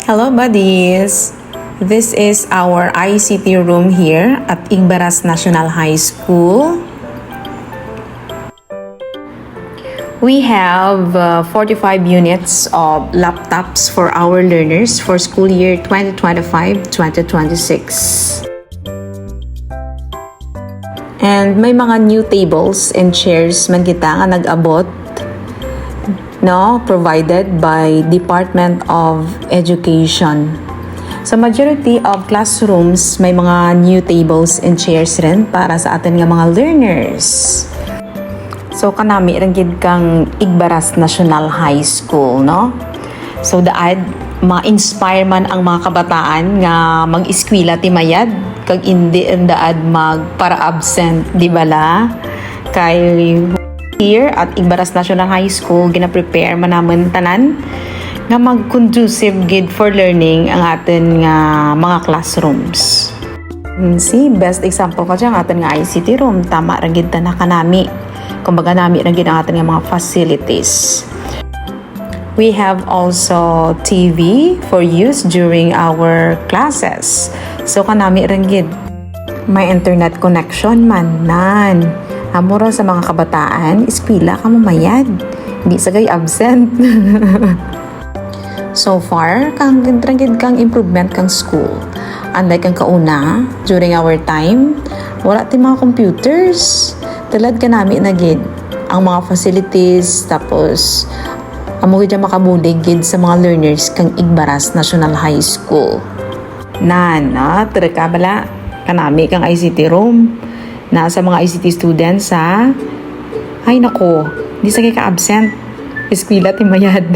Hello buddies! This is our ICT room here at Igbaras National High School. We have 45 units of laptops for our learners for school year 2025-2026. And may mga new tables and chairs man kita nga nag-abot, no, provided by Department of Education. Sa majority of classrooms, may mga new tables and chairs rin para sa atin nga mga learners. So kanami rin gid kang Igbaras National High School, no? So daad ma-inspire man ang mga kabataan nga mag-eskwela ti mayad kag hindi daad para absent, di bala? Kay here at Igbaras National High School, gina-prepare man naman tanan nga mag-conducive gid for learning ang atin nga mga classrooms. See, best example ko dyan ang atin nga ICT room. Tama rin gid na kanami. Kumbaga nami rin gid ang atin nga mga facilities. We have also TV for use during our classes. So kanami rin gid may internet connection man nan. Amuro sa mga kabataan, eskwela ka mamayad. Hindi sagay absent. So far, kang improvement kang school. Unlike ang kauna, during our time, wala ti mga computers. Talad ka namin na gid ang mga facilities, tapos amo gid makabulig gid sa mga learners kang Igbaras National High School. Tere ka bala, kanami kang ICT room. Nasa mga ICT students ay nako, di sa ka absent. Eskwela ti mayad.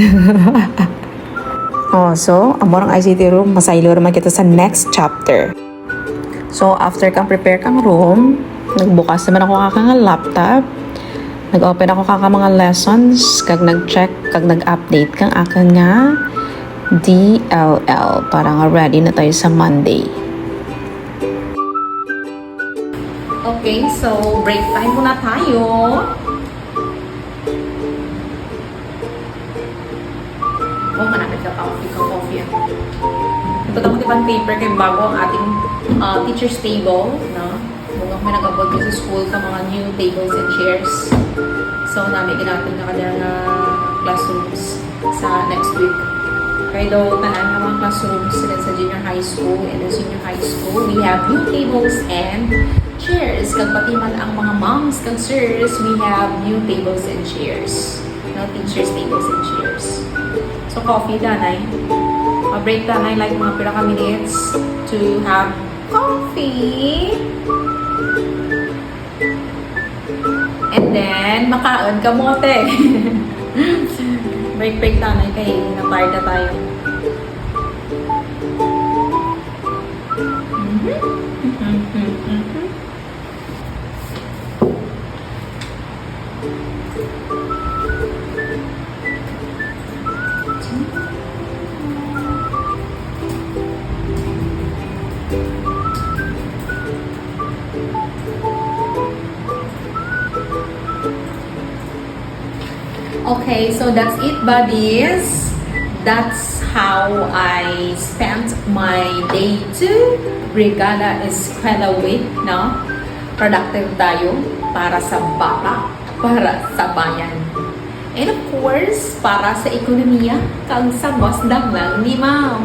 So, amorang ICT room, masaylo naman kita sa next chapter. So, after kang prepare kang room, nagbukas naman ako kang laptop, nag-open ako kang mga lessons, kag nag-check, kag nag-update kang akan nga DLL para nga ready na tayo sa Monday. Okay, so break time muna tayo. Manapit ka coffee. Ito ako tipang paper kay bago ang ating teacher's table, no? Kung may nag-abot sa school sa mga new tables and chairs. So, namin ginapin na kanyang classrooms sa next week. Kaya daw, tanan ng mga classrooms sila sa junior high school and the senior high school, we have new tables and chairs. Kag pati man ang mga moms, kag sirs, we have new tables and chairs. No, teachers' tables and chairs. So, coffee, danay. Break danay, like mga pira ka minutes to have coffee. And then, makaon kamote. Break danay kay na-tired na tayo. Okay, so that's it, buddies. That's how I spent my day 2 Brigada Eskwela Week, no? Productive tayo para sa bata, para sa bayan. And of course, para sa ekonomiya, kang sa boss lang ni ma'am.